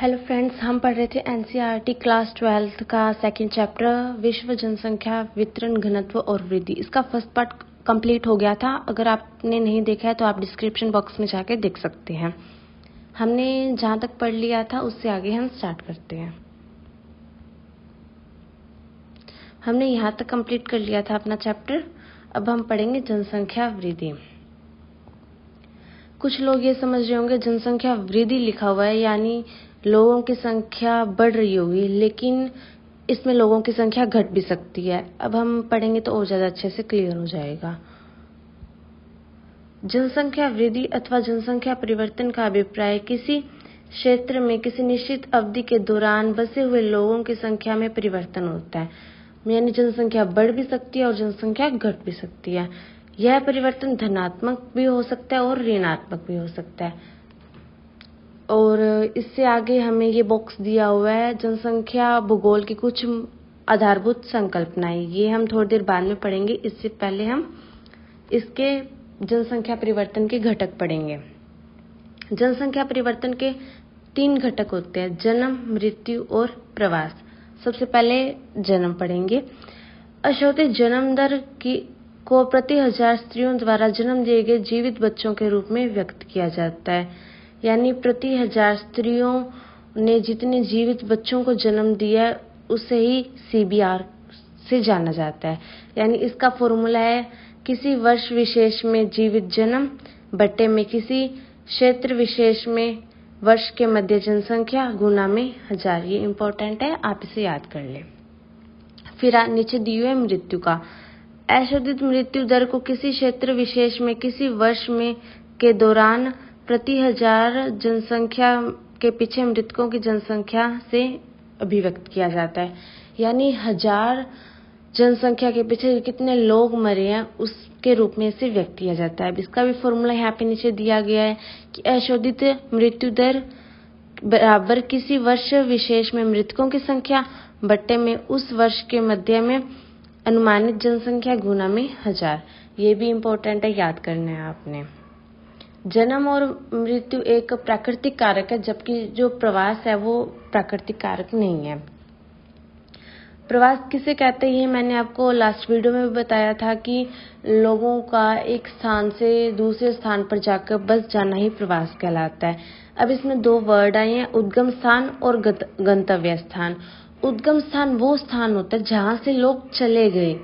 Hello friends, हम पढ़ रहे थे एनसीईआरटी क्लास 12 का सेकंड चैप्टर विश्व जनसंख्या वितरण घनत्व और वृद्धि। इसका फर्स्ट पार्ट कंप्लीट हो गया था। अगर आपने नहीं देखा है तो आप डिस्क्रिप्शन बॉक्स में जाके देख सकते हैं। हमने जहाँ तक पढ़ लिया था उससे आगे हम स्टार्ट करते हैं। हमने यहाँ तक कंप्लीट कर लिया था अपना चैप्टर। अब हम पढ़ेंगे जनसंख्या वृद्धि। कुछ लोग ये समझ रहे होंगे जनसंख्या वृद्धि लिखा हुआ है यानी लोगों की संख्या बढ़ रही होगी, लेकिन इसमें लोगों की संख्या घट भी सकती है। अब हम पढ़ेंगे तो और ज़्यादा अच्छे से क्लियर हो जाएगा। जनसंख्या वृद्धि अथवा जनसंख्या परिवर्तन का अभिप्राय किसी क्षेत्र में किसी निश्चित अवधि के दौरान बसे हुए लोगों की संख्या में परिवर्तन होता है। यानी जनसंख्या बढ़ भी सकती है और जनसंख्या घट भी सकती है। यह परिवर्तन धनात्मक भी हो सकता है और ऋणात्मक भी हो सकता है। और इससे आगे हमें ये बॉक्स दिया हुआ है जनसंख्या भूगोल की कुछ आधारभूत संकल्पनाएं। ये हम थोड़ी देर बाद में पढ़ेंगे। इससे पहले हम इसके जनसंख्या परिवर्तन के घटक पढ़ेंगे। जनसंख्या परिवर्तन के 3 घटक होते हैं, जन्म, मृत्यु और प्रवास। सबसे पहले जन्म पढ़ेंगे। अशोधित जन्म दर को प्रति 1000 स्त्रियों द्वारा जन्म दिए गए जीवित बच्चों के रूप में व्यक्त किया जाता है। यानी प्रति 1000 स्त्रियों ने जितने जीवित बच्चों को जन्म दिया है उसे ही सीबीआर से जाना जाता है। यानी इसका फॉर्मूला है किसी वर्ष विशेष में जीवित जन्म बट्टे में किसी क्षेत्र विशेष में वर्ष के मध्य जनसंख्या गुना में 1000। ये इंपॉर्टेंट है, आप इसे याद कर लें। फिर नीचे दी हुई है मृत्यु का। अशोधित मृत्यु दर को किसी क्षेत्र विशेष में किसी वर्ष में के दौरान प्रति 1000 जनसंख्या के पीछे मृतकों की जनसंख्या से अभिव्यक्त किया जाता है। यानी 1000 जनसंख्या के पीछे कितने लोग मरे हैं उसके रूप में इसे व्यक्त किया जाता है। अब इसका भी फॉर्मूला यहाँ पे नीचे दिया गया है कि अशोधित मृत्यु दर बराबर किसी वर्ष विशेष में मृतकों की संख्या बट्टे में उस वर्ष के मध्य में अनुमानित जनसंख्या गुना में 1000। ये भी इम्पोर्टेंट है, याद करना है आपने। जन्म और मृत्यु एक प्राकृतिक कारक है, जबकि जो प्रवास है वो प्राकृतिक कारक नहीं है। प्रवास किसे कहते हैं मैंने आपको लास्ट वीडियो में भी बताया था कि लोगों का एक स्थान से दूसरे स्थान पर जाकर बस जाना ही प्रवास कहलाता है। अब इसमें 2 वर्ड आए हैं, उद्गम स्थान और गंतव्य स्थान। उद्गम स्थान वो स्थान होता है जहाँ से लोग चले गए,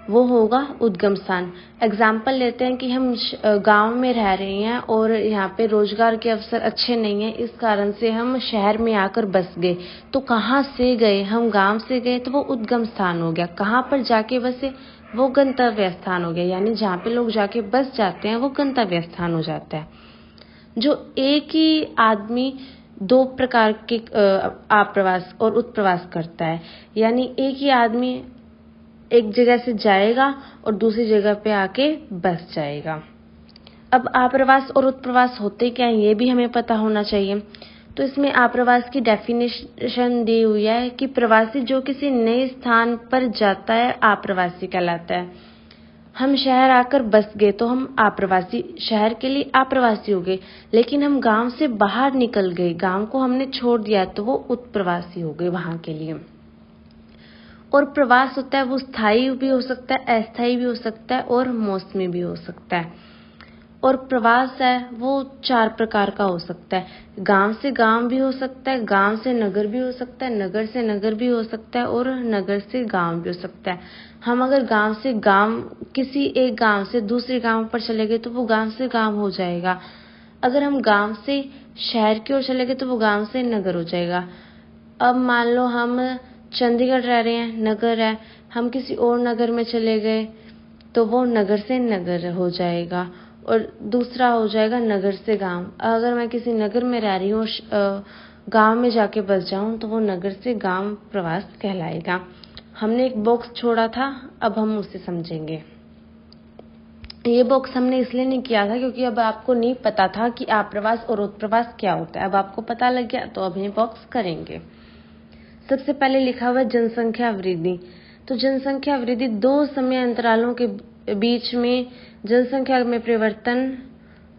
वो होगा उद्गम स्थान। एग्जाम्पल लेते हैं कि हम गांव में रह रहे हैं और यहाँ पे रोजगार के अवसर अच्छे नहीं हैं, इस कारण से हम शहर में आकर बस गए। तो कहाँ से गए? हम गांव से गए तो वो उद्गम स्थान हो गया। कहाँ पर जाके बसे? वो गंतव्य स्थान हो गया। यानी जहाँ पे लोग जाके बस जाते हैं वो गंतव्य स्थान हो जाता है। जो एक ही आदमी 2 प्रकार के आप्रवास और उत्प्रवास करता है। यानी एक ही आदमी एक जगह से जाएगा और दूसरी जगह पे आके बस जाएगा। अब आप्रवास और उत्प्रवास होते क्या है ये भी हमें पता होना चाहिए। तो इसमें आप्रवास की डेफिनेशन दी हुई है कि प्रवासी जो किसी नए स्थान पर जाता है आप्रवासी कहलाता है। हम शहर आकर बस गए तो हम आप्रवासी, शहर के लिए आप्रवासी हो गए। लेकिन हम गांव से बाहर निकल गए, गांव को हमने छोड़ दिया तो वो उत्प्रवासी हो गए वहां के लिए। और प्रवास होता है वो स्थायी भी हो सकता है, अस्थायी भी हो सकता है और मौसमी भी हो सकता है। और प्रवास है वो 4 प्रकार का हो सकता है। गांव से गांव भी हो सकता है, गांव से नगर भी हो सकता है, नगर से नगर भी हो सकता है और नगर से गांव भी हो सकता है। हम अगर गांव से गांव, किसी एक गांव से दूसरे गांव पर चले गए तो वो गांव से गांव हो जाएगा। अगर हम गांव से शहर की ओर चले गए तो वो गांव से नगर हो जाएगा। अब मान लो हम चंडीगढ़ रह रहे हैं, नगर है, हम किसी और नगर में चले गए तो वो नगर से नगर हो जाएगा और दूसरा हो जाएगा नगर से गांव। अगर मैं किसी नगर में रह रही हूँ गांव में जाके बस जाऊं तो वो नगर से गांव प्रवास कहलाएगा। हमने एक बॉक्स छोड़ा था, अब हम उसे समझेंगे। ये बॉक्स हमने इसलिए नहीं किया था क्योंकि अब आपको नहीं पता था कि आप्रवास और उत्प्रवास क्या होता है। अब आपको पता लग गया तो अब ये बॉक्स करेंगे। सबसे पहले लिखा हुआ है जनसंख्या वृद्धि। तो जनसंख्या वृद्धि 2 समय अंतरालों के बीच में जनसंख्या में परिवर्तन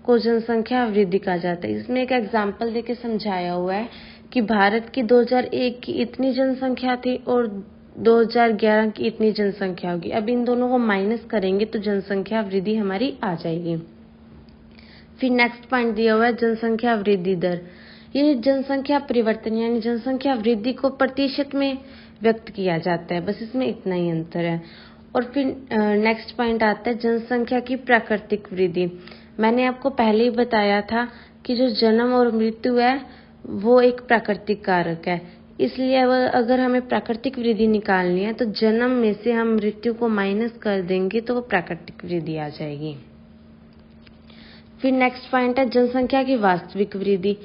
को जनसंख्या वृद्धि कहा जाता है। इसमें एक एग्जाम्पल देके समझाया हुआ है कि भारत की 2001 की इतनी जनसंख्या थी और 2011 की इतनी जनसंख्या होगी। अब इन दोनों को माइनस करेंगे तो जनसंख्या वृद्धि हमारी आ जाएगी। फिर नेक्स्ट पॉइंट दिया हुआ है जनसंख्या वृद्धि दर। ये जनसंख्या परिवर्तन यानी जनसंख्या वृद्धि को प्रतिशत में व्यक्त किया जाता है, बस इसमें इतना ही अंतर है। और फिर नेक्स्ट पॉइंट आता है जनसंख्या की प्राकृतिक वृद्धि। मैंने आपको पहले ही बताया था कि जो जन्म और मृत्यु है वो एक प्राकृतिक कारक है, इसलिए अगर हमें प्राकृतिक वृद्धि निकालनी है तो जन्म में से हम मृत्यु को माइनस कर देंगे तो वो प्राकृतिक वृद्धि आ जाएगी। फिर नेक्स्ट पॉइंट है जनसंख्या की वास्तविक वृद्धि।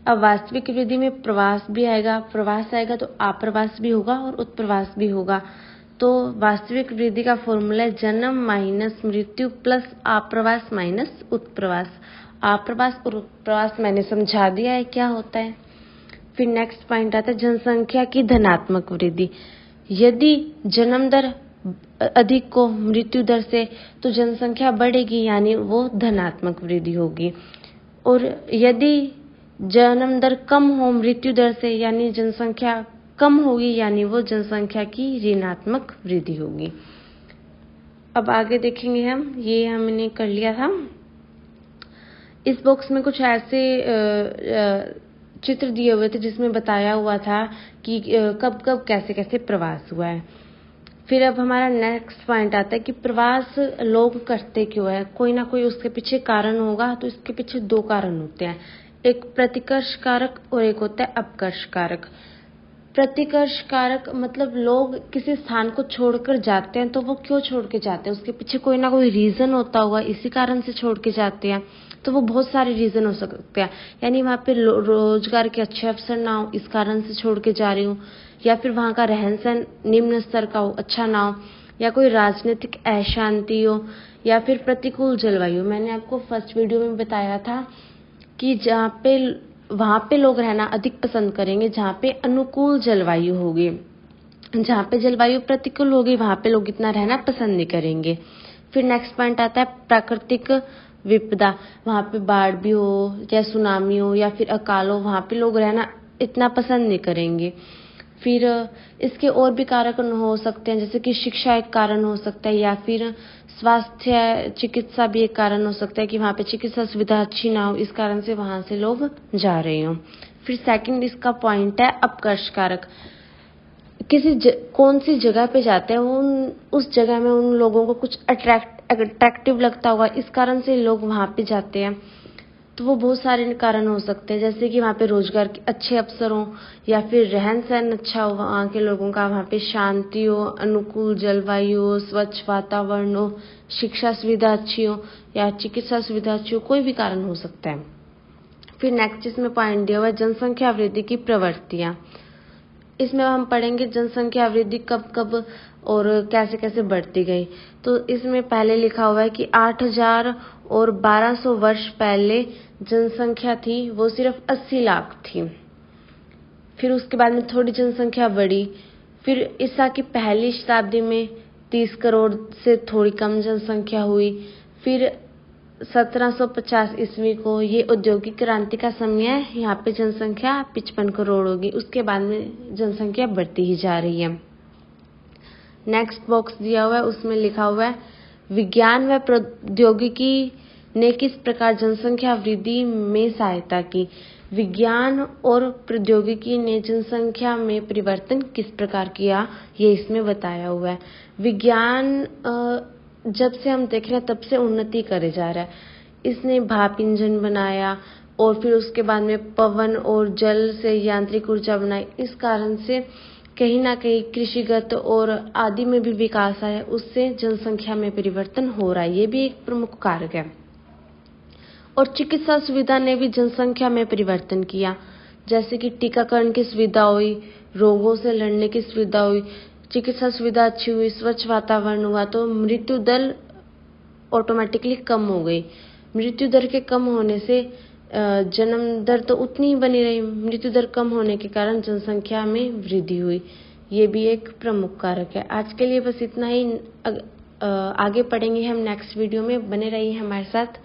अब वास्तविक वृद्धि में प्रवास भी आएगा, प्रवास आएगा तो आप्रवास भी होगा और उत्प्रवास भी होगा। तो वास्तविक वृद्धि का फॉर्मूला है जन्म माइनस मृत्यु प्लस आप्रवास माइनस उत्प्रवास। आप्रवास और उत्प्रवास मैंने समझा दिया है क्या होता है। फिर नेक्स्ट पॉइंट आता है जनसंख्या की धनात्मक वृद्धि। यदि जन्म दर अधिक हो मृत्यु दर से तो जनसंख्या बढ़ेगी यानी वो धनात्मक वृद्धि होगी, और यदि जन्म दर कम हो मृत्यु दर से यानी जनसंख्या कम होगी यानी वो जनसंख्या की ऋणात्मक वृद्धि होगी। अब आगे देखेंगे हम, ये हमने कर लिया था। इस बॉक्स में कुछ ऐसे चित्र दिए हुए थे जिसमें बताया हुआ था कि कब कब कैसे कैसे प्रवास हुआ है। फिर अब हमारा नेक्स्ट पॉइंट आता है कि प्रवास लोग करते क्यों है। कोई ना कोई उसके पीछे कारण होगा, तो इसके पीछे दो कारण होते हैं, एक प्रतिकर्ष कारक और एक होता है अपकर्ष कारक। प्रतिकर्ष कारक मतलब लोग किसी स्थान को छोड़कर जाते हैं तो वो क्यों छोड़ के जाते हैं, उसके पीछे कोई ना कोई रीजन होता होगा, इसी कारण से छोड़ के जाते हैं। तो वो बहुत सारे रीजन हो सकते हैं, यानी वहाँ पे रोजगार के अच्छे अवसर ना हो इस कारण से छोड़ के जा रही हूँ, या फिर वहाँ का रहन सहन निम्न स्तर का हो, अच्छा ना हो, या कोई राजनीतिक अशांति हो, या फिर प्रतिकूल जलवायु। मैंने आपको फर्स्ट वीडियो में बताया था कि वहाँ पे लोग रहना अधिक पसंद करेंगे जहाँ पे अनुकूल जलवायु होगी। जहाँ पे जलवायु प्रतिकूल होगी वहाँ पे लोग इतना रहना पसंद नहीं करेंगे। फिर नेक्स्ट पॉइंट आता है प्राकृतिक विपदा। वहाँ पे बाढ़ भी हो या सुनामी हो या फिर अकाल हो, वहाँ पे लोग रहना इतना पसंद नहीं करेंगे। फिर इसके और भी कारक हो सकते हैं, जैसे कि शिक्षा एक कारण हो सकता है, या फिर स्वास्थ्य चिकित्सा भी एक कारण हो सकता है कि वहाँ पे चिकित्सा सुविधा अच्छी ना हो, इस कारण से वहाँ से लोग जा रहे हो। फिर सेकंड इसका पॉइंट है अपकर्ष कारक। कौन सी जगह पे जाते हैं उस जगह में उन लोगों को कुछ अट्रैक्टिव लगता होगा, इस कारण से लोग वहाँ पे जाते हैं। तो वो बहुत सारे कारण हो सकते हैं, जैसे कि वहाँ पे रोजगार के अच्छे अवसर हो, या फिर रहन सहन अच्छा हो वहाँ के लोगों का, वहाँ पे शांति हो, अनुकूल जलवायु हो, स्वच्छ वातावरण हो, शिक्षा सुविधा अच्छी हो या चिकित्सा सुविधा अच्छी हो, कोई भी कारण हो सकता है। फिर नेक्स्ट इसमें पॉइंट दिया हुआ है जनसंख्या वृद्धि की प्रवृत्तियाँ। इसमें हम पढ़ेंगे जनसंख्या वृद्धि कब कब और कैसे कैसे बढ़ती गई। तो इसमें पहले लिखा हुआ है कि 8000 और 1200 वर्ष पहले जनसंख्या थी वो सिर्फ 80 लाख थी। फिर उसके बाद में थोड़ी जनसंख्या बढ़ी, फिर ईसा की पहली शताब्दी में 30 करोड़ से थोड़ी कम जनसंख्या हुई। फिर 1750 ईस्वी को ये औद्योगिक क्रांति का समय है, यहाँ पे जनसंख्या 55 करोड़ होगी। उसके बाद में जनसंख्या बढ़ती ही जा रही है। नेक्स्ट बॉक्स दिया हुआ है, उसमें लिखा हुआ है विज्ञान व प्रौद्योगिकी ने किस प्रकार जनसंख्या वृद्धि में सहायता की। विज्ञान और प्रौद्योगिकी ने जनसंख्या में परिवर्तन किस प्रकार किया, ये इसमें बताया हुआ है। विज्ञान जब से हम देख रहे हैं तब से उन्नति करे जा रहा है। इसने भाप इंजन बनाया और फिर उसके बाद में पवन और जल से यांत्रिक ऊर्जा बनाई। इस कारण से कहीं ना कहीं कृषिगत और आदि में भी विकास आया, उससे जनसंख्या में परिवर्तन हो रहा है, ये भी एक प्रमुख कारक है। और चिकित्सा सुविधा ने भी जनसंख्या में परिवर्तन किया, जैसे कि टीकाकरण की सुविधा हुई, रोगों से लड़ने की सुविधा हुई, चिकित्सा सुविधा अच्छी हुई, स्वच्छ वातावरण हुआ, तो मृत्यु दर ऑटोमेटिकली कम हो गई। मृत्यु दर के कम होने से जन्म दर तो उतनी ही बनी रही, मृत्यु दर कम होने के कारण जनसंख्या में वृद्धि हुई, ये भी एक प्रमुख कारक है। आज के लिए बस इतना ही, आगे पढ़ेंगे हम नेक्स्ट वीडियो में, बने रहिए हमारे साथ।